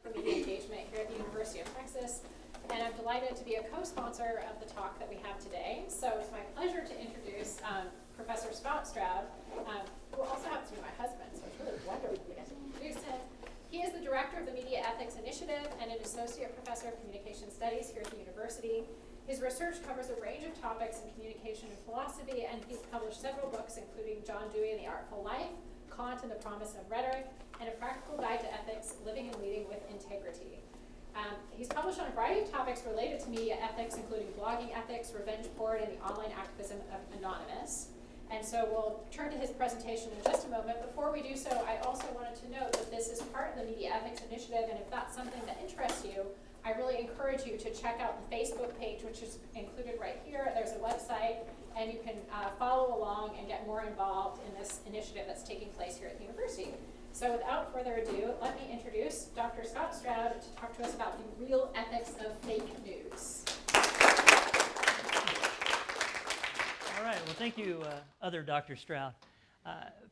for Media Engagement here at the University of Texas, and I'm delighted to be a co-sponsor of the talk that we have today. So it's my pleasure to introduce Professor Stroud, who also happens to be my husband, so it's really wonderful to get to introduce him. He is the director of the Media Ethics Initiative and an associate professor of communication studies here at the university. His research covers a range of topics in communication and philosophy, and he's published several books, including John Dewey and the Artful Life, Kant and the Promise of Rhetoric, and A Practical Guide to Ethics, Living and Leading with Integrity. He's published on a variety of topics related to media ethics, including blogging ethics, revenge porn, and the online activism of Anonymous. And so we'll turn to his presentation in just a moment. Before we do so, I also wanted to note that this is part of the Media Ethics Initiative, and if that's something that interests you, I really encourage you to check out the Facebook page, which is included right here. There's a website, and you can follow along and get more involved in this initiative that's taking place here at the university. So without further ado, let me introduce Dr. Scott Stroud to talk to us about the real ethics of fake news. All right, well, thank you, other Dr. Stroud.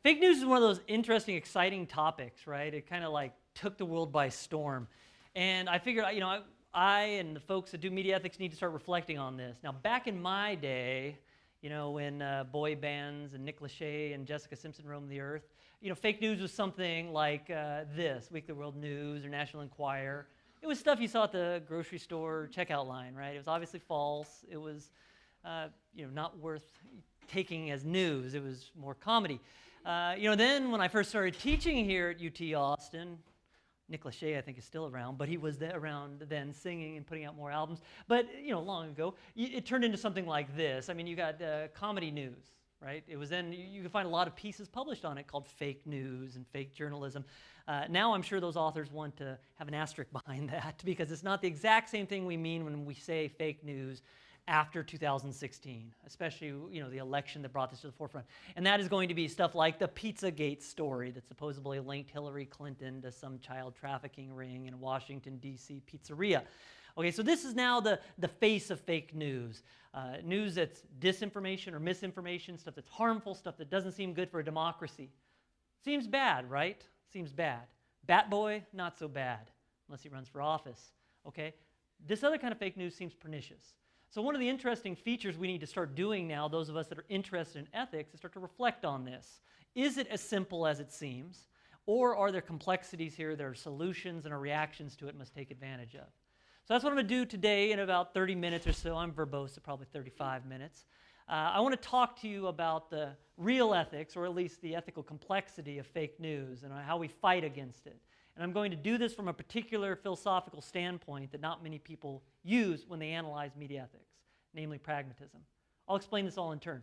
Fake news is one of those interesting, exciting topics, right? It kind of like took the world by storm. And I figured, I and the folks that do media ethics need to start reflecting on this. Now, back in my day, when boy bands and Nick Lachey and Jessica Simpson roamed the earth, fake news was something like this, Weekly World News or National Enquirer. It was stuff you saw at the grocery store checkout line, right? It was obviously false. It was, not worth taking as news. It was more comedy. Then when I first started teaching here at UT Austin, Nick Lachey, I think, is still around, but he was around then singing and putting out more albums. But, long ago, it turned into something like this. I mean, you got comedy news, right? It was then, you could find a lot of pieces published on it called fake news and fake journalism. Now I'm sure those authors want to have an asterisk behind that because it's not the exact same thing we mean when we say fake news after 2016, especially, the election that brought this to the forefront. And that is going to be stuff like the Pizzagate story that supposedly linked Hillary Clinton to some child trafficking ring in a Washington, D.C. pizzeria. Okay, so this is now the face of fake news. News that's disinformation or misinformation, stuff that's harmful, stuff that doesn't seem good for a democracy. Seems bad, right? Seems bad. Bat Boy, not so bad, unless he runs for office. Okay? This other kind of fake news seems pernicious. So one of the interesting features we need to start doing now, those of us that are interested in ethics, is start to reflect on this. Is it as simple as it seems? Or are there complexities here, there are solutions and our reactions to it must take advantage of? So that's what I'm going to do today in about 30 minutes or so. I'm verbose, so probably 35 minutes. I want to talk to you about the real ethics, or at least the ethical complexity of fake news and how we fight against it. And I'm going to do this from a particular philosophical standpoint that not many people use when they analyze media ethics, namely pragmatism. I'll explain this all in turn.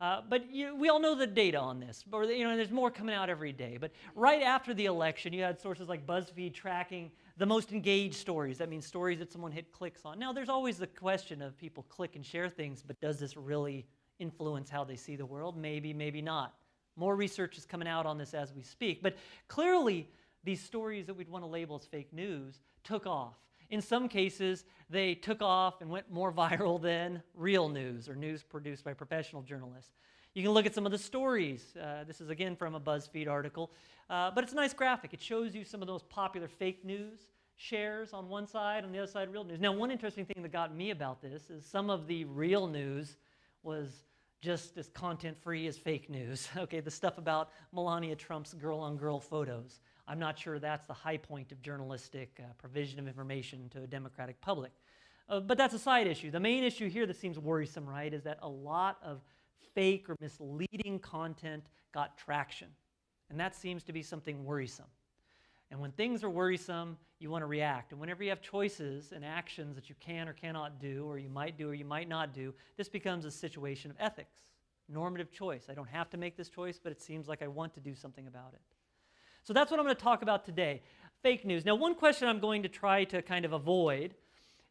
But we all know the data on this, or there's more coming out every day. But right after the election, you had sources like BuzzFeed tracking the most engaged stories. That means stories that someone hit clicks on. Now, there's always the question of people click and share things, but does this really influence how they see the world? Maybe, maybe not. More research is coming out on this as we speak. But clearly, these stories that we'd want to label as fake news took off. In some cases, they took off and went more viral than real news or news produced by professional journalists. You can look at some of the stories. This is, again, from a BuzzFeed article. But it's a nice graphic. It shows you some of the most popular fake news shares on one side, on the other side, real news. Now, one interesting thing that got me about this is some of the real news was just as content-free as fake news. Okay, the stuff about Melania Trump's girl-on-girl photos. I'm not sure that's the high point of journalistic provision of information to a democratic public. But that's a side issue. The main issue here that seems worrisome, right, is that a lot of fake or misleading content got traction. And that seems to be something worrisome. And when things are worrisome, you want to react. And whenever you have choices and actions that you can or cannot do, or you might not do, this becomes a situation of ethics, normative choice. I don't have to make this choice, but it seems like I want to do something about it. So that's what I'm going to talk about today, fake news. Now, one question I'm going to try to kind of avoid,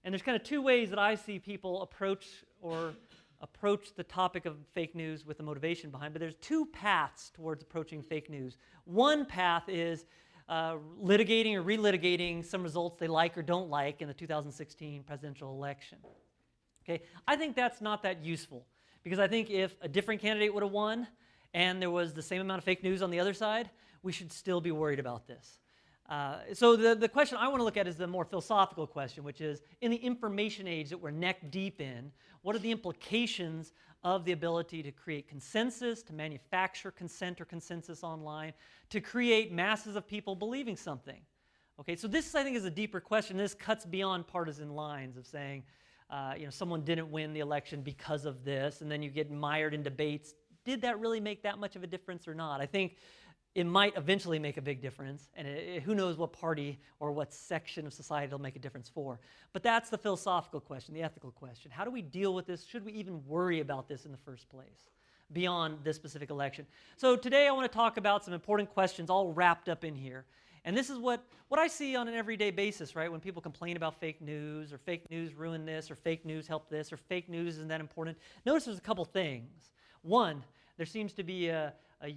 and there's kind of two ways that I see people approach the topic of fake news with the motivation behind, but there's two paths towards approaching fake news. One path is litigating or relitigating some results they like or don't like in the 2016 presidential election. Okay, I think that's not that useful, because I think if a different candidate would have won and there was the same amount of fake news on the other side, we should still be worried about this. So the question I want to look at is the more philosophical question, which is, in the information age that we're neck deep in, what are the implications of the ability to create consensus, to manufacture consent or consensus online, to create masses of people believing something? Okay, so this, I think, is a deeper question. This cuts beyond partisan lines of saying, someone didn't win the election because of this, and then you get mired in debates. Did that really make that much of a difference or not? I think it might eventually make a big difference, and who knows what party or what section of society it'll make a difference for. But that's the philosophical question, the ethical question. How do we deal with this? Should we even worry about this in the first place, beyond this specific election? So today I want to talk about some important questions all wrapped up in here. And this is what I see on an everyday basis, right? When people complain about fake news, or fake news ruined this, or fake news helped this, or fake news isn't that important. Notice there's a couple things. One, there seems to be a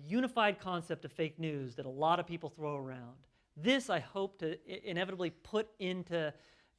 unified concept of fake news that a lot of people throw around. This I hope to inevitably put into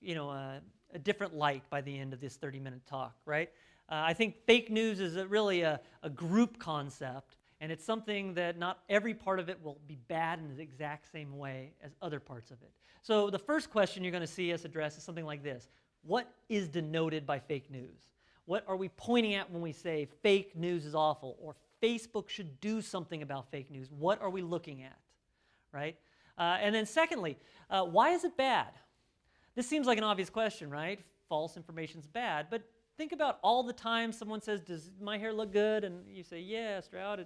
a different light by the end of this 30-minute talk, right? I think fake news is really a group concept, and it's something that not every part of it will be bad in the exact same way as other parts of it. So the first question you're going to see us address is something like this. What is denoted by fake news? What are we pointing at when we say fake news is awful, or Facebook should do something about fake news? What are we looking at, right? And then secondly, why is it bad? This seems like an obvious question, right? False information is bad, but think about all the times someone says, does my hair look good? And you say, yeah, Stroud,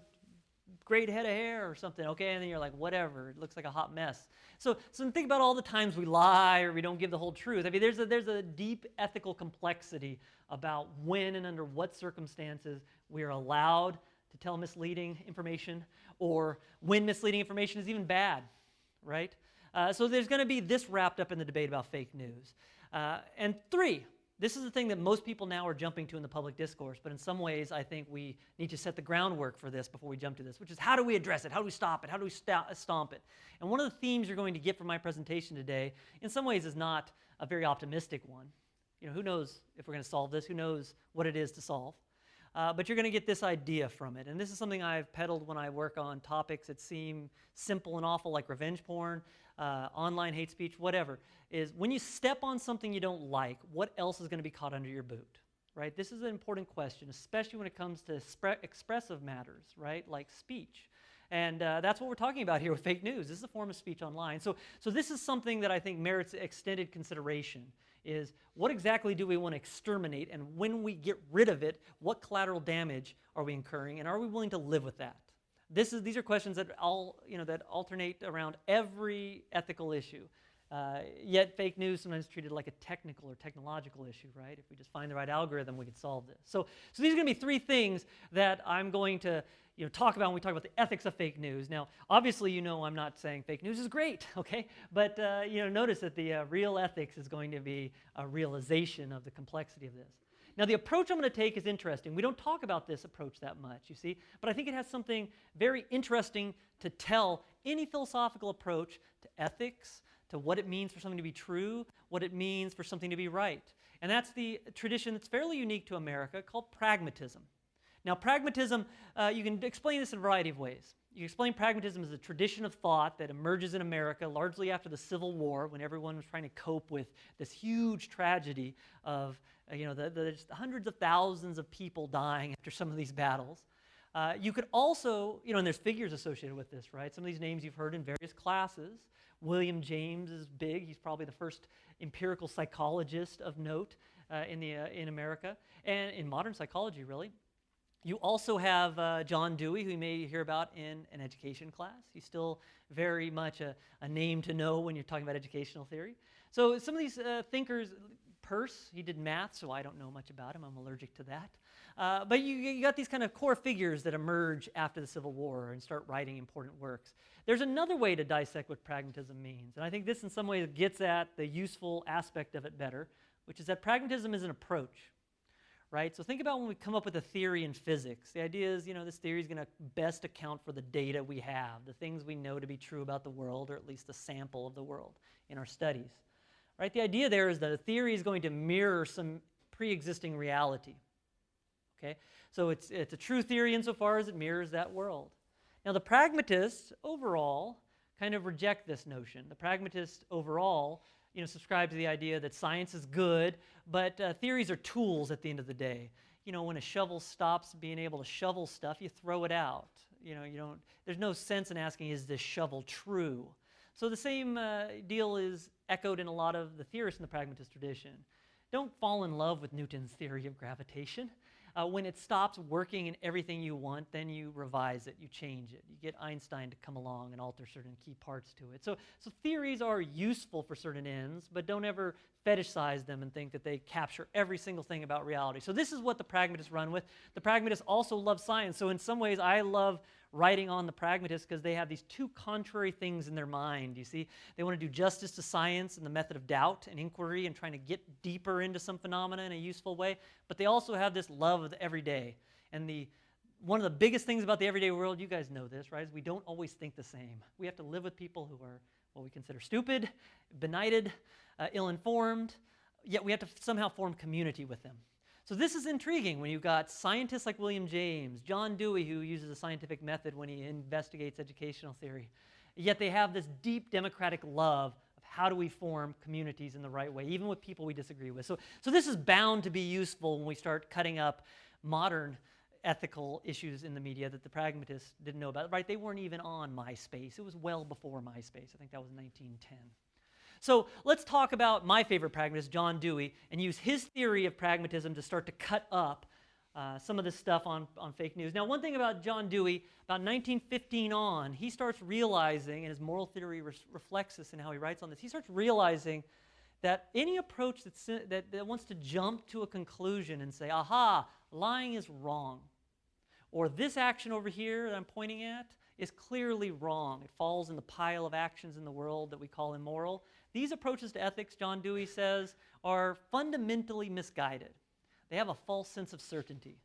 great head of hair or something, okay? And then you're like, whatever, it looks like a hot mess. So think about all the times we lie or we don't give the whole truth. I mean, there's a deep ethical complexity about when and under what circumstances we are allowed to tell misleading information, or when misleading information is even bad, right? So there's going to be this wrapped up in the debate about fake news. And three, this is the thing that most people now are jumping to in the public discourse, but in some ways I think we need to set the groundwork for this before we jump to this, which is how do we address it? How do we stop it? How do we stomp it? And one of the themes you're going to get from my presentation today, in some ways, is not a very optimistic one. Who knows if we're going to solve this? Who knows what it is to solve? But you're going to get this idea from it. And this is something I've peddled when I work on topics that seem simple and awful, like revenge porn, online hate speech, whatever, is when you step on something you don't like, what else is going to be caught under your boot, right? This is an important question, especially when it comes to expressive matters, right, like speech. And that's what we're talking about here with fake news. This is a form of speech online. So this is something that I think merits extended consideration, is what exactly do we want to exterminate, and when we get rid of it, what collateral damage are we incurring, and are we willing to live with that? These are questions that that alternate around every ethical issue. Yet fake news sometimes is treated like a technical or technological issue, right? If we just find the right algorithm, we can solve this. So these are going to be three things that I'm going to talk about when we talk about the ethics of fake news. Now, obviously, I'm not saying fake news is great, okay? But notice that the real ethics is going to be a realization of the complexity of this. Now, the approach I'm going to take is interesting. We don't talk about this approach that much, you see, but I think it has something very interesting to tell any philosophical approach to ethics, to what it means for something to be true, what it means for something to be right. And that's the tradition that's fairly unique to America called pragmatism. Now, pragmatism, you can explain this in a variety of ways. You explain pragmatism as a tradition of thought that emerges in America largely after the Civil War, when everyone was trying to cope with this huge tragedy of there's hundreds of thousands of people dying after some of these battles. You could also, and there's figures associated with this, right? Some of these names you've heard in various classes. William James is big. He's probably the first empirical psychologist of note in America, and in modern psychology, really. You also have John Dewey, who you may hear about in an education class. He's still very much a name to know when you're talking about educational theory. So some of these thinkers, Peirce, he did math, so I don't know much about him. I'm allergic to that. But you got these kind of core figures that emerge after the Civil War and start writing important works. There's another way to dissect what pragmatism means, and I think this in some ways gets at the useful aspect of it better, which is that pragmatism is an approach. Right? So think about when we come up with a theory in physics. The idea is, this theory is going to best account for the data we have, the things we know to be true about the world, or at least a sample of the world in our studies. Right? The idea there is that a theory is going to mirror some pre-existing reality. Okay? So it's a true theory insofar as it mirrors that world. Now, the pragmatists overall kind of reject this notion. The pragmatists overall, subscribe to the idea that science is good, but theories are tools at the end of the day. When a shovel stops being able to shovel stuff, you throw it out. There's no sense in asking, is this shovel true? So the same deal is echoed in a lot of the theorists in the pragmatist tradition. Don't fall in love with Newton's theory of gravitation. When it stops working in everything you want, then you revise it, you change it. You get Einstein to come along and alter certain key parts to it. So theories are useful for certain ends, but don't ever fetishize them and think that they capture every single thing about reality. So this is what the pragmatists run with. The pragmatists also love science. So in some ways, I love writing on the pragmatists because they have these two contrary things in their mind. You see, they want to do justice to science and the method of doubt and inquiry and trying to get deeper into some phenomena in a useful way, but they also have this love of the everyday. And one of the biggest things about the everyday world, you guys know this, right, is we don't always think the same. We have to live with people who are what we consider stupid, benighted, ill-informed, yet we have to somehow form community with them. So this is intriguing when you've got scientists like William James, John Dewey, who uses a scientific method when he investigates educational theory. Yet they have this deep democratic love of how do we form communities in the right way, even with people we disagree with. So this is bound to be useful when we start cutting up modern ethical issues in the media that the pragmatists didn't know about. Right? They weren't even on MySpace. It was well before MySpace. I think that was 1910. So let's talk about my favorite pragmatist, John Dewey, and use his theory of pragmatism to start to cut up some of this stuff on fake news. Now, one thing about John Dewey, about 1915 on, he starts realizing, and his moral theory reflects this in how he writes on this, he starts realizing that any approach that wants to jump to a conclusion and say, aha, lying is wrong, or this action over here that I'm pointing at is clearly wrong. It falls in the pile of actions in the world that we call immoral. These approaches to ethics, John Dewey says, are fundamentally misguided. They have a false sense of certainty.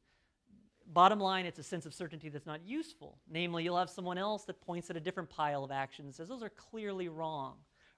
Bottom line, it's a sense of certainty that's not useful. Namely, you'll have someone else that points at a different pile of actions and says, those are clearly wrong.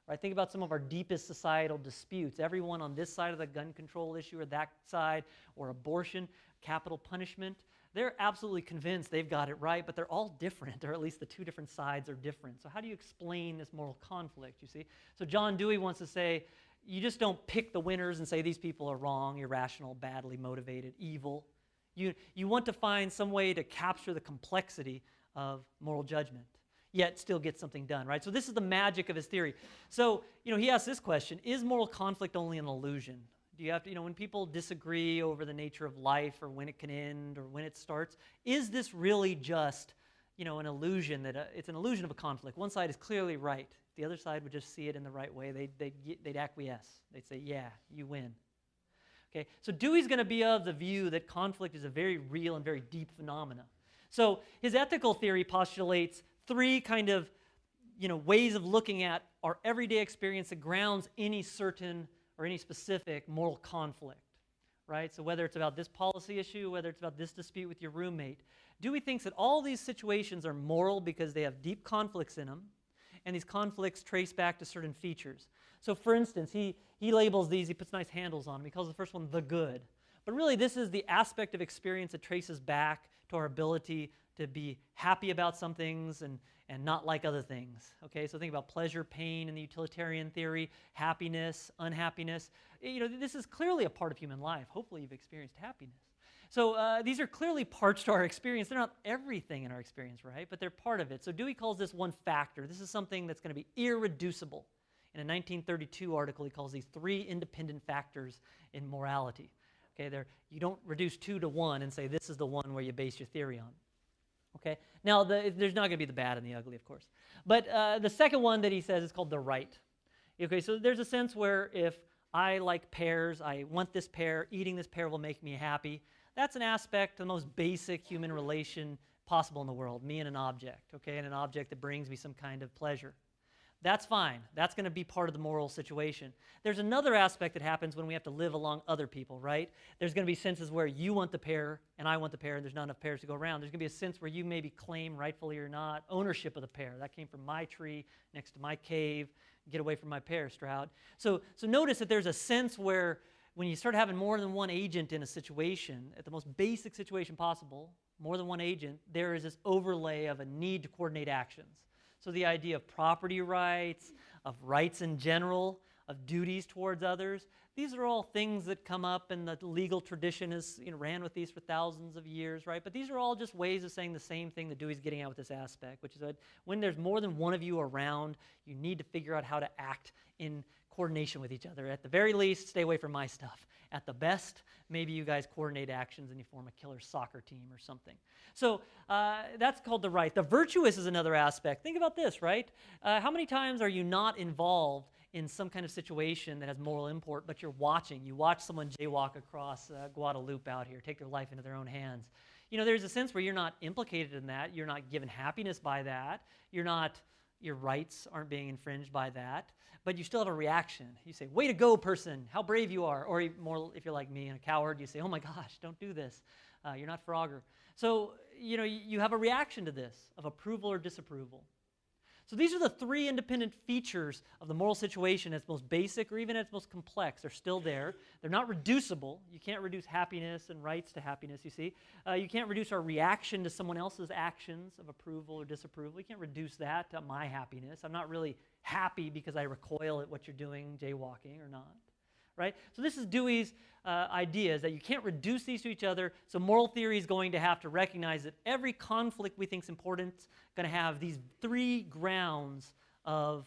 Right? Think about some of our deepest societal disputes. Everyone on this side of the gun control issue or that side, or abortion, capital punishment, they're absolutely convinced they've got it right, but they're all different, or at least the two different sides are different. So how do you explain this moral conflict, you see? So John Dewey wants to say, you just don't pick the winners and say these people are wrong, irrational, badly motivated, evil. You want to find some way to capture the complexity of moral judgment, yet still get something done, right? So this is the magic of his theory. So, he asks this question, is moral conflict only an illusion? Do you have to, when people disagree over the nature of life or when it can end or when it starts, is this really just, an illusion that it's an illusion of a conflict? One side is clearly right. The other side would just see it in the right way. They'd acquiesce. They'd say, yeah, you win. Okay, so Dewey's going to be of the view that conflict is a very real and very deep phenomena. So his ethical theory postulates three kind of, ways of looking at our everyday experience that grounds any certain or any specific moral conflict, right? So whether it's about this policy issue, whether it's about this dispute with your roommate, Dewey thinks that all these situations are moral because they have deep conflicts in them, and these conflicts trace back to certain features. So for instance, he labels these, he puts nice handles on them. He calls the first one the good. But really this is the aspect of experience that traces back to our ability to be happy about some things and not like other things. Okay, so think about pleasure, pain in the utilitarian theory, happiness, unhappiness. This is clearly a part of human life. Hopefully you've experienced happiness. So these are clearly parts to our experience. They're not everything in our experience, right? But they're part of it. So Dewey calls this one factor. This is something that's going to be irreducible. In a 1932 article, he calls these three independent factors in morality. Okay, you don't reduce two to one and say this is the one where you base your theory on. Okay, now there's not going to be the bad and the ugly, of course. But the second one that he says is called the right. Okay, so there's a sense where if I like pears, I want this pear, eating this pear will make me happy. That's an aspect, the most basic human relation possible in the world, me and an object, okay, and an object that brings me some kind of pleasure. That's fine. That's going to be part of the moral situation. There's another aspect that happens when we have to live along other people, right? There's going to be senses where you want the pear and I want the pear and there's not enough pears to go around. There's going to be a sense where you maybe claim, rightfully or not, ownership of the pear. That came from my tree next to my cave. Get away from my pear, Stroud. So notice that there's a sense where when you start having more than one agent in a situation, at the most basic situation possible, more than one agent, there is this overlay of a need to coordinate actions. So the idea of property rights, of rights in general, of duties towards others, these are all things that come up, and the legal tradition has ran with these for thousands of years, right? But these are all just ways of saying the same thing that Dewey's getting at with this aspect, which is that when there's more than one of you around, you need to figure out how to act in coordination with each other. At the very least, stay away from my stuff. At the best, maybe you guys coordinate actions and you form a killer soccer team or something. So that's called the right. The virtuous is another aspect. Think about this, right? How many times are you not involved in some kind of situation that has moral import, but you're watching? You watch someone jaywalk across Guadalupe out here, take their life into their own hands. There's a sense where you're not implicated in that. You're not given happiness by that. Your rights aren't being infringed by that, but you still have a reaction. You say, way to go, person, how brave you are. Or more, if you're like me and a coward, you say, oh my gosh, don't do this. You're not Frogger. So, you have a reaction to this of approval or disapproval. So these are the three independent features of the moral situation at its most basic or even at its most complex. They're still there. They're not reducible. You can't reduce happiness and rights to happiness, you see. You can't reduce our reaction to someone else's actions of approval or disapproval. You can't reduce that to my happiness. I'm not really happy because I recoil at what you're doing, jaywalking or not. Right? So this is Dewey's idea, is that you can't reduce these to each other. So moral theory is going to have to recognize that every conflict we think is important is going to have these three grounds of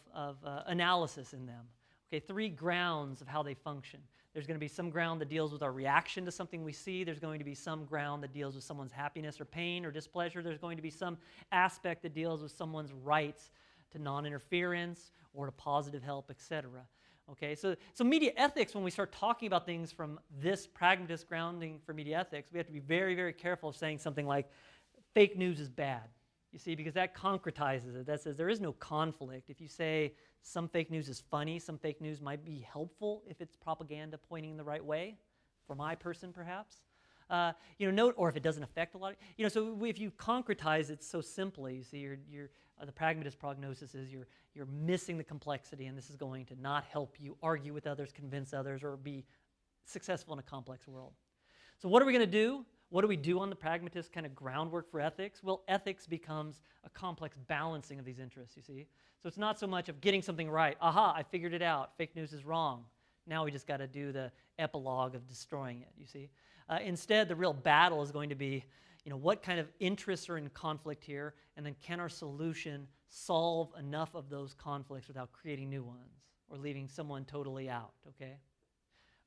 analysis in them. Okay, three grounds of how they function. There's going to be some ground that deals with our reaction to something we see. There's going to be some ground that deals with someone's happiness or pain or displeasure. There's going to be some aspect that deals with someone's rights to non-interference or to positive help, etc. Okay, so media ethics, when we start talking about things from this pragmatist grounding for media ethics, we have to be very, very careful of saying something like fake news is bad. You see, because that concretizes it. That says there is no conflict. If you say some fake news is funny, some fake news might be helpful if it's propaganda pointing in the right way, for my person perhaps. Note, or if it doesn't affect a lot. So if you concretize it so simply, you see, the pragmatist prognosis is you're missing the complexity, and this is going to not help you argue with others, convince others, or be successful in a complex world. So what are we going to do? What do we do on the pragmatist kind of groundwork for ethics? Well, ethics becomes a complex balancing of these interests, you see. So it's not so much of getting something right. Aha, I figured it out. Fake news is wrong. Now we just got to do the epilogue of destroying it, you see. Instead, the real battle is going to be, what kind of interests are in conflict here, and then can our solution solve enough of those conflicts without creating new ones or leaving someone totally out, okay?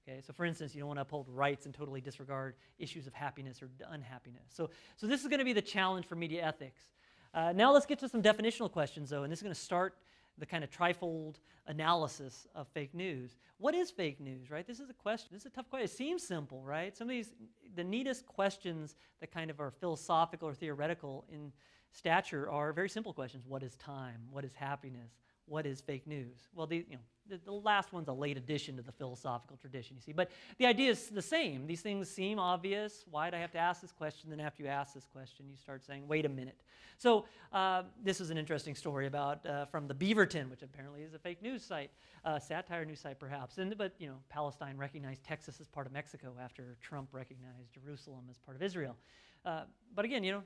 Okay, so for instance, you don't want to uphold rights and totally disregard issues of happiness or unhappiness. So this is going to be the challenge for media ethics. Now let's get to some definitional questions, though, and this is going to start the kind of trifold analysis of fake news. What is fake news, right? This is a question. This is a tough question. It seems simple, right? Some of these, the neatest questions that kind of are philosophical or theoretical in stature are very simple questions. What is time? What is happiness? What is fake news? Well, the last one's a late addition to the philosophical tradition, you see. But the idea is the same. These things seem obvious. Why do I have to ask this question? Then after you ask this question, you start saying, wait a minute. So this is an interesting story about from the Beaverton, which apparently is a fake news site, satire news site perhaps. But Palestine recognized Texas as part of Mexico after Trump recognized Jerusalem as part of Israel. But again,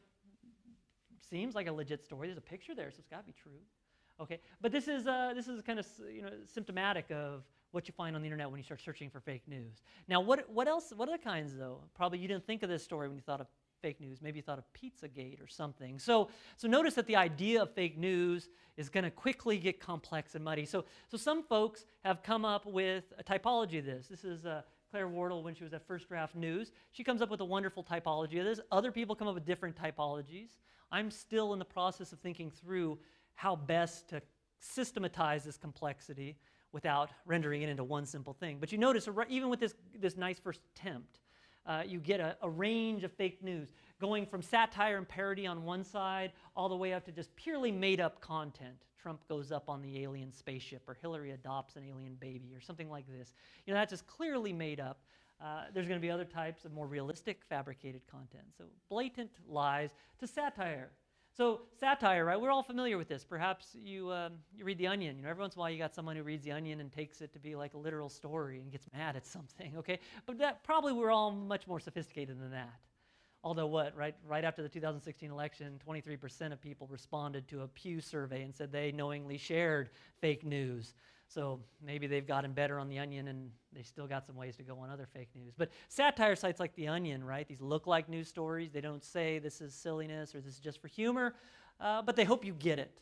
seems like a legit story. There's a picture there, so it's got to be true. Okay, but this is kind of symptomatic of what you find on the internet when you start searching for fake news. Now, what else? What other kinds though? Probably you didn't think of this story when you thought of fake news. Maybe you thought of Pizzagate or something. So notice that the idea of fake news is going to quickly get complex and muddy. So some folks have come up with a typology of this. This is Claire Wardle when she was at First Draft News. She comes up with a wonderful typology of this. Other people come up with different typologies. I'm still in the process of thinking through how best to systematize this complexity without rendering it into one simple thing. But you notice, even with this nice first attempt, you get a range of fake news, going from satire and parody on one side all the way up to just purely made-up content. Trump goes up on the alien spaceship, or Hillary adopts an alien baby, or something like this. That's just clearly made up. There's going to be other types of more realistic, fabricated content. So blatant lies to satire. So satire, right? We're all familiar with this. Perhaps you read The Onion. Every once in a while you got someone who reads The Onion and takes it to be like a literal story and gets mad at something, okay? But that probably we're all much more sophisticated than that. Although right after the 2016 election, 23% of people responded to a Pew survey and said they knowingly shared fake news. So maybe they've gotten better on The Onion and they still got some ways to go on other fake news. But satire sites like The Onion, right, these look like news stories. They don't say this is silliness or this is just for humor, but they hope you get it.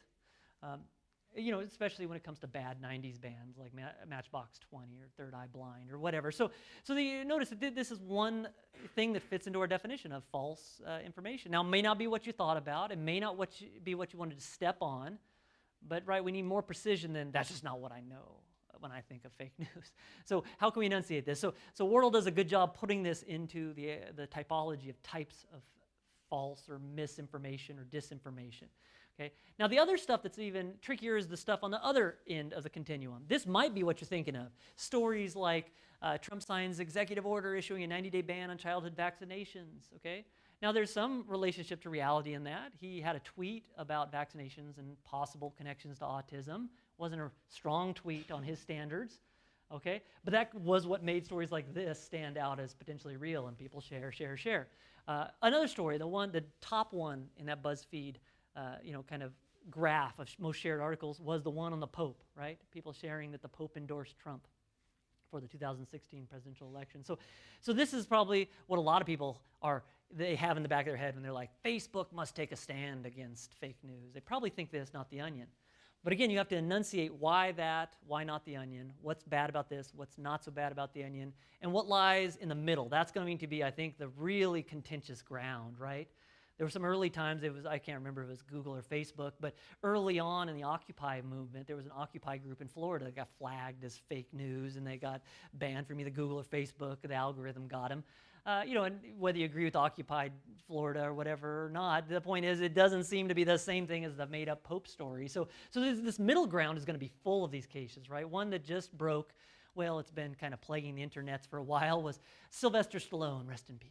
Especially when it comes to bad 90s bands like Matchbox 20 or Third Eye Blind or whatever. So you notice that this is one thing that fits into our definition of false information. Now, it may not be what you thought about. It may not be what you wanted to step on. But, right, we need more precision than that's just not what I know when I think of fake news. So how can we enunciate this? So Wordle does a good job putting this into the typology of types of false or misinformation or disinformation. Okay. Now, the other stuff that's even trickier is the stuff on the other end of the continuum. This might be what you're thinking of. Stories like Trump signs executive order issuing a 90-day ban on childhood vaccinations. Okay. Now, there's some relationship to reality in that. He had a tweet about vaccinations and possible connections to autism. Wasn't a strong tweet on his standards. Okay. But that was what made stories like this stand out as potentially real, and people share. Another story, the top one in that BuzzFeed kind of graph of most shared articles was the one on the Pope, right? People sharing that the Pope endorsed Trump for the 2016 presidential election. So this is probably what a lot of people they have in the back of their head when they're like, Facebook must take a stand against fake news. They probably think this, not The Onion. But again, you have to enunciate why that, why not The Onion, what's bad about this, what's not so bad about The Onion, and what lies in the middle. That's going to be, I think, the really contentious ground, right? There were some early times, I can't remember if it was Google or Facebook, but early on in the Occupy movement, there was an Occupy group in Florida that got flagged as fake news, and they got banned from either Google or Facebook. The algorithm got them. And whether you agree with Occupied Florida or whatever or not, the point is it doesn't seem to be the same thing as the made-up Pope story. So this middle ground is going to be full of these cases, right? One that just broke, well, it's been kind of plaguing the internets for a while, was Sylvester Stallone, rest in peace.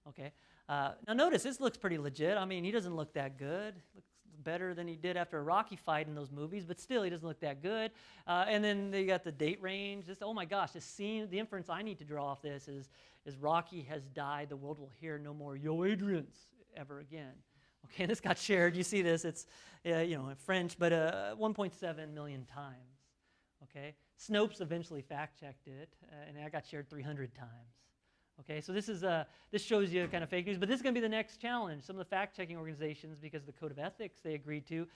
Okay. Now notice, this looks pretty legit. I mean, he doesn't look that good. Looks better than he did after a Rocky fight in those movies, but still, he doesn't look that good. And then they got the date range. Oh my gosh, this scene, the inference I need to draw off this is Rocky has died. The world will hear no more Yo Adrians ever again. Okay, and this got shared. You see this, it's in French, but 1.7 million times. Okay, Snopes eventually fact-checked it, and that got shared 300 times. Okay, so this shows you kind of fake news, but this is going to be the next challenge. Some of the fact-checking organizations, because of the code of ethics they agreed to,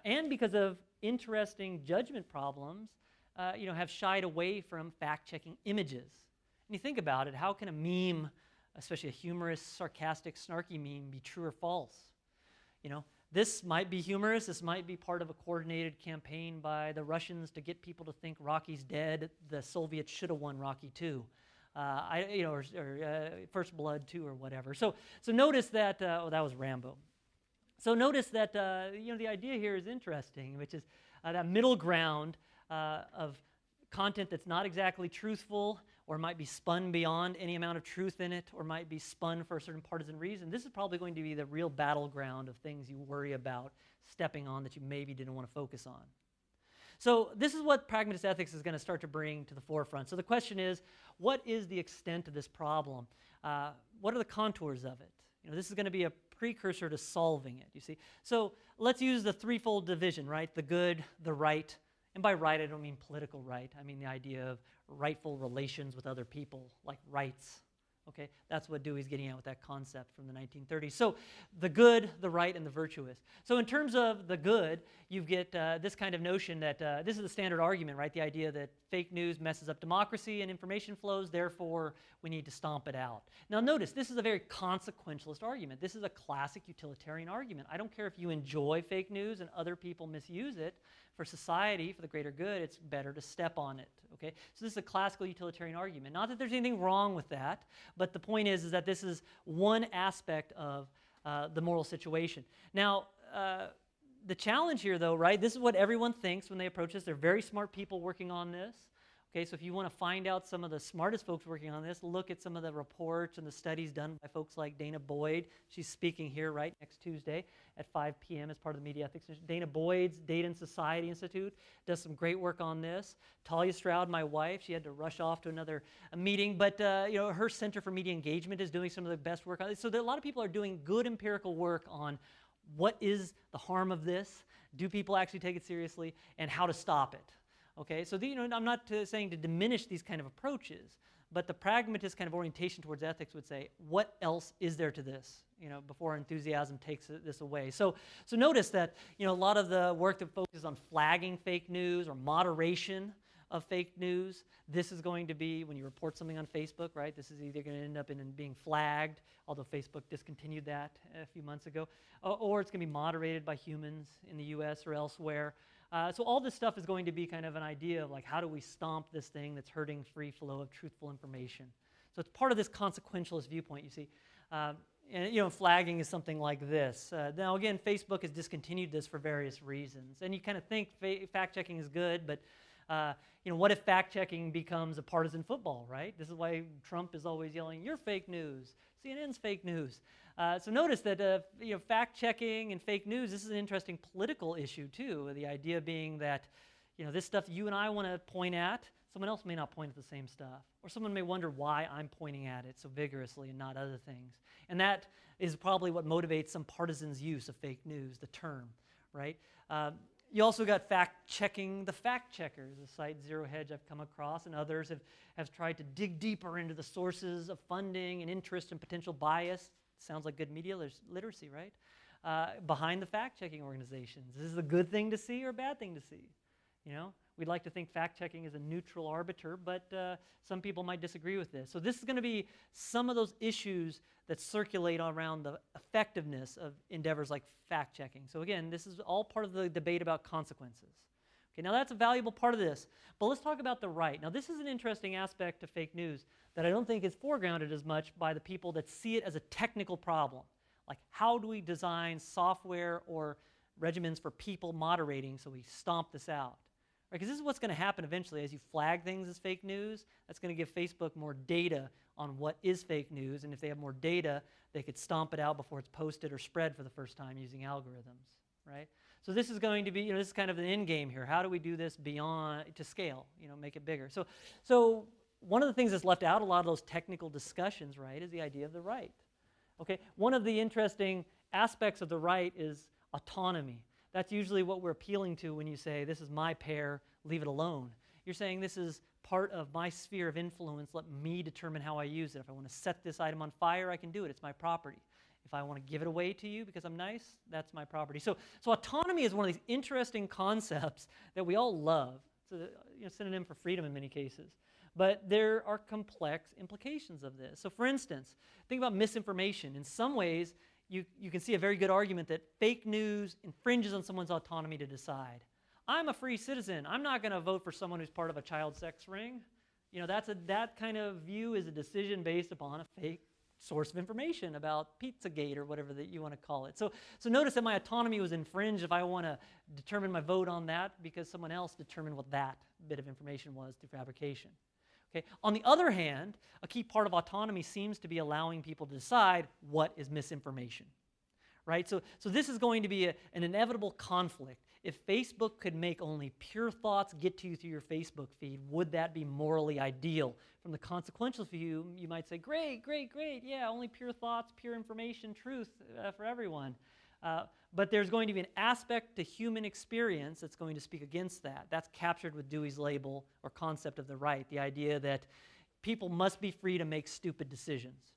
and because of interesting judgment problems, have shied away from fact-checking images. And you think about it, how can a meme, especially a humorous, sarcastic, snarky meme, be true or false? This might be humorous. This might be part of a coordinated campaign by the Russians to get people to think Rocky's dead. The Soviets should have won Rocky II. Or First Blood 2 or whatever. So notice that, that was Rambo. So notice that, the idea here is interesting, which is that middle ground of content that's not exactly truthful or might be spun beyond any amount of truth in it or might be spun for a certain partisan reason. This is probably going to be the real battleground of things you worry about stepping on that you maybe didn't want to focus on. So this is what pragmatist ethics is going to start to bring to the forefront. So the question is, what is the extent of this problem? What are the contours of it? This is going to be a precursor to solving it, you see. So let's use the threefold division, right? The good, the right, and by right I don't mean political right. I mean the idea of rightful relations with other people, like rights. Okay, that's what Dewey's getting at with that concept from the 1930s. So the good, the right, and the virtuous. So in terms of the good, you get this kind of notion that this is the standard argument, right? The idea that fake news messes up democracy and information flows, therefore we need to stomp it out. Now notice, this is a very consequentialist argument. This is a classic utilitarian argument. I don't care if you enjoy fake news and other people misuse it. For society, for the greater good, it's better to step on it. Okay, so this is a classical utilitarian argument. Not that there's anything wrong with that, but the point is that this is one aspect of the moral situation. Now, the challenge here, though, right? This is what everyone thinks when they approach this. They're very smart people working on this. Okay, so if you want to find out some of the smartest folks working on this, look at some of the reports and the studies done by folks like Dana Boyd. She's speaking here right next Tuesday at 5 p.m. as part of the Media Ethics. Dana Boyd's Data and Society Institute does some great work on this. Talia Stroud, my wife, she had to rush off to another meeting, but her Center for Media Engagement is doing some of the best work on it. So a lot of people are doing good empirical work on what is the harm of this, do people actually take it seriously, and how to stop it. Okay, so I'm not saying to diminish these kind of approaches, but the pragmatist kind of orientation towards ethics would say, what else is there to this? Before enthusiasm takes this away. So notice that a lot of the work that focuses on flagging fake news or moderation of fake news, this is going to be when you report something on Facebook, right? This is either going to end up in being flagged, although Facebook discontinued that a few months ago, or it's going to be moderated by humans in the U.S. or elsewhere. So all this stuff is going to be kind of an idea of like, how do we stomp this thing that's hurting free flow of truthful information? So it's part of this consequentialist viewpoint, you see. And flagging is something like this. Now again, Facebook has discontinued this for various reasons. And you kind of think fact-checking is good, but what if fact-checking becomes a partisan football, right? This is why Trump is always yelling, "You're fake news. CNN's fake news." So notice that fact-checking and fake news, this is an interesting political issue too. The idea being that this stuff you and I want to point at, someone else may not point at the same stuff. Or someone may wonder why I'm pointing at it so vigorously and not other things. And that is probably what motivates some partisans' use of fake news, the term, right? You also got fact-checking the fact-checkers, the site Zero Hedge I've come across, and others have tried to dig deeper into the sources of funding and interest and potential bias. Sounds like good media literacy, right? Behind the fact-checking organizations. Is this a good thing to see or a bad thing to see? We'd like to think fact-checking is a neutral arbiter, but some people might disagree with this. So this is going to be some of those issues that circulate around the effectiveness of endeavors like fact-checking. So again, this is all part of the debate about consequences. Okay, now that's a valuable part of this, but let's talk about the right. Now this is an interesting aspect of fake news that I don't think is foregrounded as much by the people that see it as a technical problem. Like, how do we design software or regimens for people moderating so we stomp this out? Because this is what's going to happen eventually as you flag things as fake news. That's going to give Facebook more data on what is fake news, and if they have more data, they could stomp it out before it's posted or spread for the first time using algorithms, right? So this is going to be, this is kind of the end game here. How do we do this beyond, to scale, make it bigger? So one of the things that's left out a lot of those technical discussions, right, is the idea of the right. Okay, one of the interesting aspects of the right is autonomy. That's usually what we're appealing to when you say, this is my pair, leave it alone. You're saying this is part of my sphere of influence, let me determine how I use it. If I want to set this item on fire, I can do it, it's my property. If I want to give it away to you because I'm nice, that's my property. So autonomy is one of these interesting concepts that we all love. It's a synonym for freedom in many cases. But there are complex implications of this. So for instance, think about misinformation. In some ways, you can see a very good argument that fake news infringes on someone's autonomy to decide. I'm a free citizen. I'm not going to vote for someone who's part of a child sex ring. That kind of view is a decision based upon a fake source of information about Pizzagate or whatever that you want to call it. So notice that my autonomy was infringed if I want to determine my vote on that because someone else determined what that bit of information was through fabrication. Okay. On the other hand, a key part of autonomy seems to be allowing people to decide what is misinformation, right? So this is going to be an inevitable conflict. If Facebook could make only pure thoughts get to you through your Facebook feed, would that be morally ideal? From the consequential view, you might say, great, yeah, only pure thoughts, pure information, truth for everyone. But there's going to be an aspect to human experience that's going to speak against that. That's captured with Dewey's label or concept of the right, the idea that people must be free to make stupid decisions,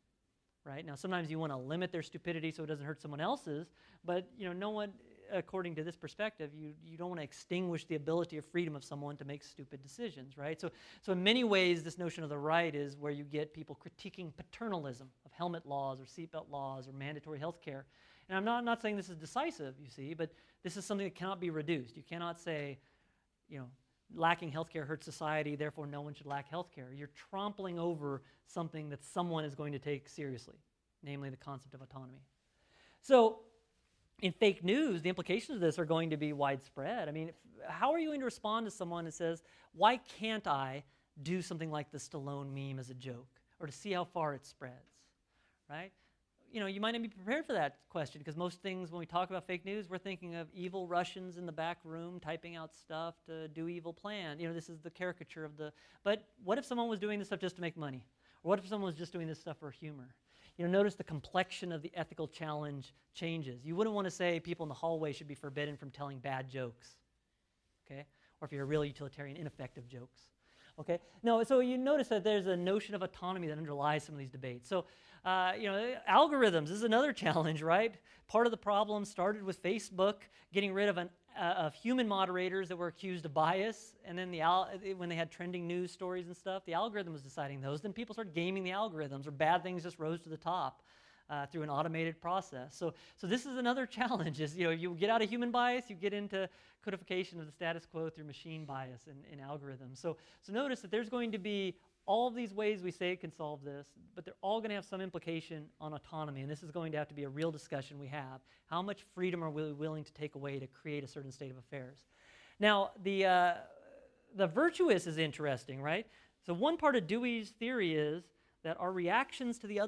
right? Now, sometimes you want to limit their stupidity so it doesn't hurt someone else's, but no one, according to this perspective, you don't want to extinguish the ability or freedom of someone to make stupid decisions, right? So in many ways, this notion of the right is where you get people critiquing paternalism of helmet laws or seatbelt laws or mandatory health care. And I'm not saying this is decisive, you see, but this is something that cannot be reduced. You cannot say, lacking health care hurts society, therefore no one should lack health care. You're trampling over something that someone is going to take seriously, namely the concept of autonomy. So in fake news, the implications of this are going to be widespread. I mean, how are you going to respond to someone who says, why can't I do something like the Stallone meme as a joke, or to see how far it spreads, right? You know, you might not be prepared for that question, because most things when we talk about fake news, we're thinking of evil Russians in the back room typing out stuff to do evil plan. You know, this is the caricature of the, but what if someone was doing this stuff just to make money? Or what if someone was just doing this stuff for humor? You know, notice the complexion of the ethical challenge changes. You wouldn't want to say people in the hallway should be forbidden from telling bad jokes, okay? Or if you're a real utilitarian, ineffective jokes. Okay? No, so you notice that there's a notion of autonomy that underlies some of these debates. So, you know, algorithms is another challenge, right? Part of the problem started with Facebook getting rid of human moderators that were accused of bias, and then when they had trending news stories and stuff, the algorithm was deciding those. Then people started gaming the algorithms, or bad things just rose to the top through an automated process. So this is another challenge. Is, you know, you get out of human bias, you get into codification of the status quo through machine bias in algorithms. So notice that there's going to be all of these ways we say it can solve this, but they're all going to have some implication on autonomy, and this is going to have to be a real discussion we have. How much freedom are we willing to take away to create a certain state of affairs? Now, the virtuous is interesting, right? So one part of Dewey's theory is that our reactions to the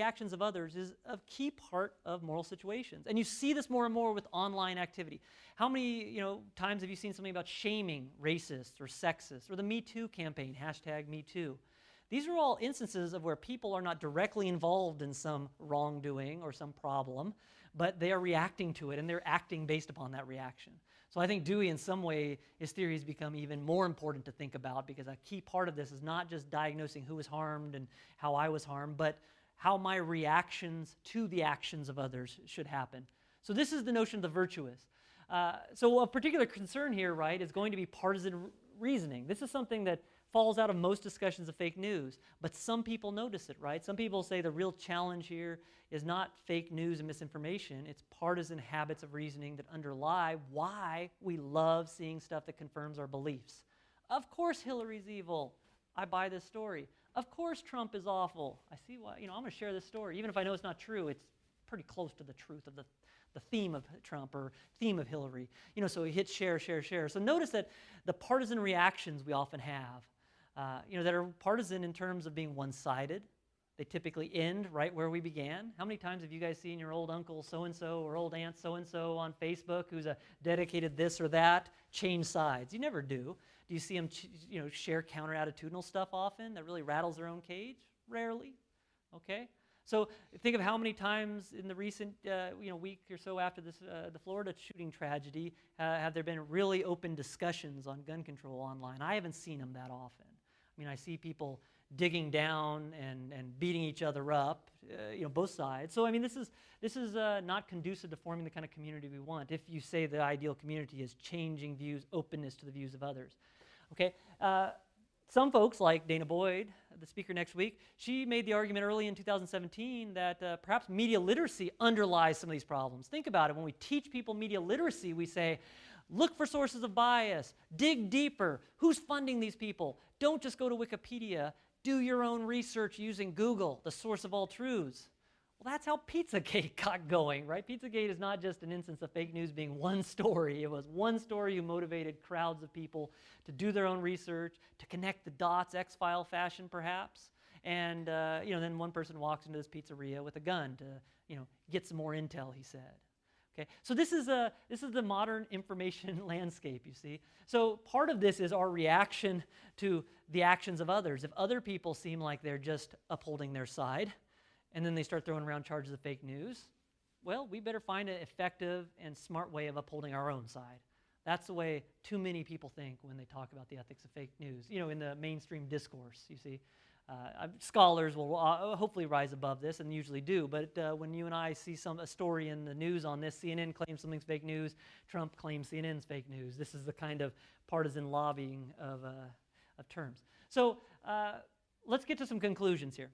actions of others is a key part of moral situations. And you see this more and more with online activity. How many, you know, times have you seen something about shaming racists or sexists, or the Me Too campaign, #MeToo? These are all instances of where people are not directly involved in some wrongdoing or some problem, but they are reacting to it, and they're acting based upon that reaction. So I think Dewey, in some way, his theories become even more important to think about, because a key part of this is not just diagnosing who was harmed and how I was harmed, but how my reactions to the actions of others should happen. So this is the notion of the virtuous. So a particular concern here, right, is going to be partisan reasoning. This is something that falls out of most discussions of fake news, but some people notice it, right? Some people say the real challenge here is not fake news and misinformation, it's partisan habits of reasoning that underlie why we love seeing stuff that confirms our beliefs. Of course Hillary's evil. I buy this story. Of course Trump is awful. I see why, you know, I'm going to share this story. Even if I know it's not true, it's pretty close to the truth of the theme of Trump or theme of Hillary. You know, so he hits share, share, share. So notice that the partisan reactions we often have, you know, that are partisan in terms of being one-sided. They typically end right where we began. How many times have you guys seen your old uncle so-and-so or old aunt so-and-so on Facebook who's a dedicated this or that change sides? You never do. Do you see them you know, share counter-attitudinal stuff often that really rattles their own cage? Rarely. Okay? So think of how many times in the recent you know, week or so after this, the Florida shooting tragedy, have there been really open discussions on gun control online? I haven't seen them that often. I mean, I see people digging down and beating each other up, you know, both sides. So I mean, this is not conducive to forming the kind of community we want. If you say the ideal community is changing views, openness to the views of others, okay. Some folks, like Dana Boyd, the speaker next week, she made the argument early in 2017 that perhaps media literacy underlies some of these problems. Think about it. When we teach people media literacy, we say, look for sources of bias, dig deeper, who's funding these people? Don't just go to Wikipedia, do your own research using Google, the source of all truths. Well, that's how Pizzagate got going, right? Pizzagate is not just an instance of fake news being one story. It was one story who motivated crowds of people to do their own research, to connect the dots, X-File fashion perhaps, and you know, then one person walks into this pizzeria with a gun to, you know, get some more intel, he said. Okay, so this is the modern information landscape, you see. So part of this is our reaction to the actions of others. If other people seem like they're just upholding their side, and then they start throwing around charges of fake news, well, we better find an effective and smart way of upholding our own side. That's the way too many people think when they talk about the ethics of fake news, you know, in the mainstream discourse, you see. Scholars will hopefully rise above this, and usually do, but when you and I see a story in the news on this, CNN claims something's fake news, Trump claims CNN's fake news. This is the kind of partisan lobbying of terms. So let's get to some conclusions here.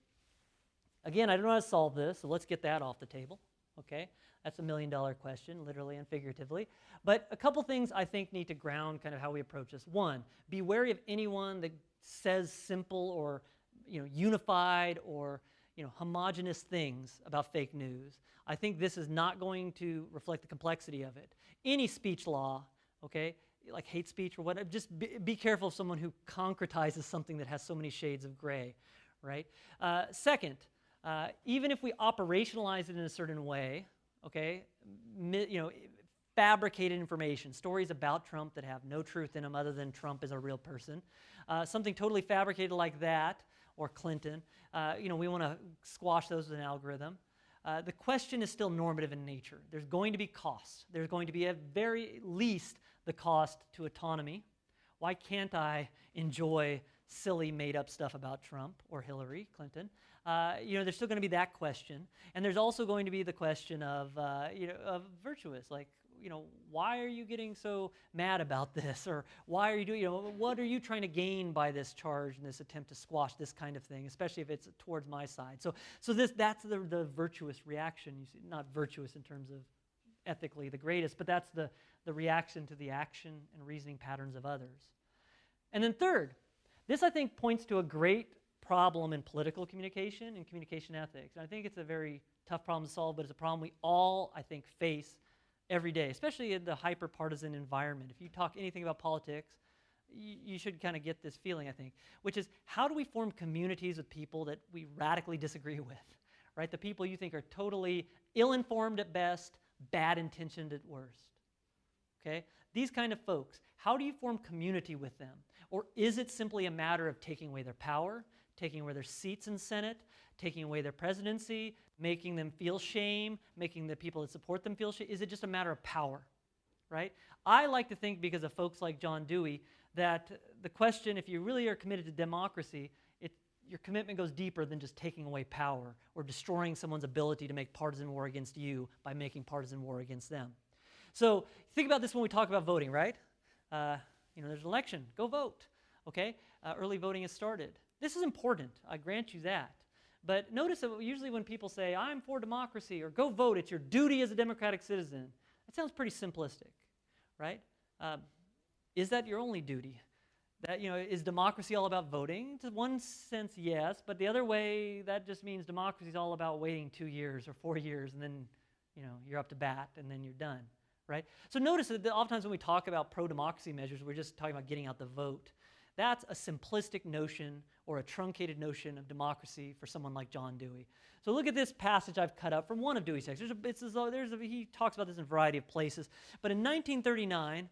Again, I don't know how to solve this, so let's get that off the table, okay? That's $1 million question, literally and figuratively. But a couple things I think need to ground kind of how we approach this. One, be wary of anyone that says simple or, you know, unified or, you know, homogenous things about fake news. I think this is not going to reflect the complexity of it. Any speech law, okay, like hate speech or whatever, just be careful of someone who concretizes something that has so many shades of gray, right? Second, even if we operationalize it in a certain way, okay, fabricated information, stories about Trump that have no truth in them other than Trump is a real person, something totally fabricated like that, or Clinton, we want to squash those with an algorithm. The question is still normative in nature. There's going to be costs. There's going to be at very least the cost to autonomy. Why can't I enjoy silly made-up stuff about Trump or Hillary Clinton? There's still going to be that question. And there's also going to be the question of virtuous, like, why are you getting so mad about this? Or why are you doing, what are you trying to gain by this charge and this attempt to squash this kind of thing, especially if it's towards my side? So that's the virtuous reaction. You see, not virtuous in terms of ethically the greatest, but that's the reaction to the action and reasoning patterns of others. And then third, this I think points to a great problem in political communication and communication ethics. And I think it's a very tough problem to solve, but it's a problem we all, I think, face every day, especially in the hyper-partisan environment. If you talk anything about politics, you should kind of get this feeling, I think, which is how do we form communities with people that we radically disagree with, right? The people you think are totally ill-informed at best, bad-intentioned at worst, okay? These kind of folks, how do you form community with them? Or is it simply a matter of taking away their power, taking away their seats in Senate, taking away their presidency, making them feel shame, making the people that support them feel shame? Is it just a matter of power, right? I like to think, because of folks like John Dewey, that the question, if you really are committed to democracy, your commitment goes deeper than just taking away power or destroying someone's ability to make partisan war against you by making partisan war against them. So think about this when we talk about voting, right? There's an election, go vote, okay? Early voting has started. This is important, I grant you that. But notice that usually when people say, I'm for democracy, or go vote, it's your duty as a democratic citizen, that sounds pretty simplistic, right? Is that your only duty? That, is democracy all about voting? To one sense, yes, but the other way, that just means democracy is all about waiting 2 years or 4 years, and then, you're up to bat, and then you're done, right? So notice that oftentimes when we talk about pro-democracy measures, we're just talking about getting out the vote. That's a simplistic notion or a truncated notion of democracy for someone like John Dewey. So look at this passage I've cut up from one of Dewey's texts. He talks about this in a variety of places. But in 1939,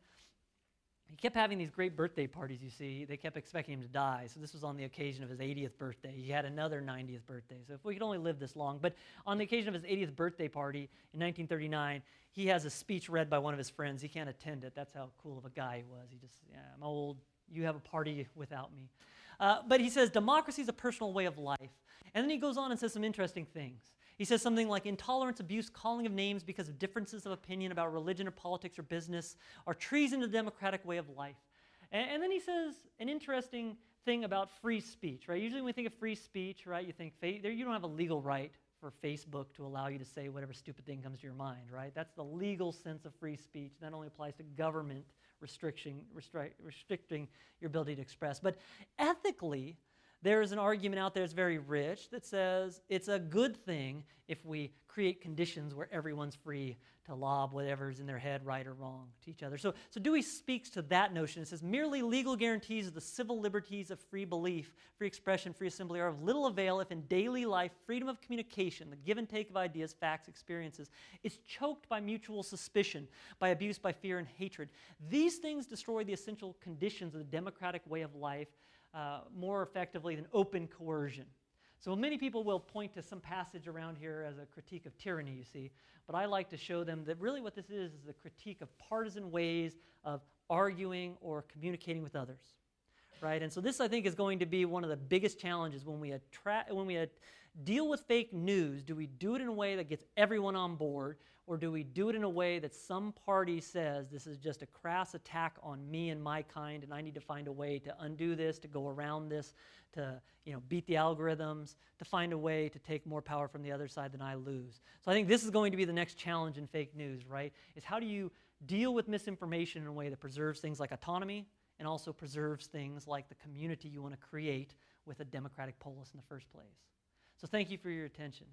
he kept having these great birthday parties, you see. They kept expecting him to die. So this was on the occasion of his 80th birthday. He had another 90th birthday. So if we could only live this long. But on the occasion of his 80th birthday party in 1939, he has a speech read by one of his friends. He can't attend it. That's how cool of a guy he was. He just, I'm old. You have a party without me. But he says, democracy is a personal way of life. And then he goes on and says some interesting things. He says something like intolerance, abuse, calling of names because of differences of opinion about religion or politics or business are treason to the democratic way of life. And then he says an interesting thing about free speech, right? Usually when we think of free speech, right, you think you don't have a legal right for Facebook to allow you to say whatever stupid thing comes to your mind, right? That's the legal sense of free speech. That only applies to government restricting your ability to express. But ethically, there is an argument out there that's very rich that says it's a good thing if we create conditions where everyone's free to lob whatever's in their head, right or wrong, to each other. So Dewey speaks to that notion. It says, merely legal guarantees of the civil liberties of free belief, free expression, free assembly are of little avail if in daily life freedom of communication, the give and take of ideas, facts, experiences, is choked by mutual suspicion, by abuse, by fear and hatred. These things destroy the essential conditions of the democratic way of life more effectively than open coercion. So many people will point to some passage around here as a critique of tyranny, you see, but I like to show them that really what this is a critique of partisan ways of arguing or communicating with others, right? And so this, I think, is going to be one of the biggest challenges when we deal with fake news. Do we do it in a way that gets everyone on board, or do we do it in a way that some party says this is just a crass attack on me and my kind, and I need to find a way to undo this, to go around this, to beat the algorithms, to find a way to take more power from the other side than I lose. So I think this is going to be the next challenge in fake news, right? Is how do you deal with misinformation in a way that preserves things like autonomy and also preserves things like the community you want to create with a democratic polis in the first place. So thank you for your attention.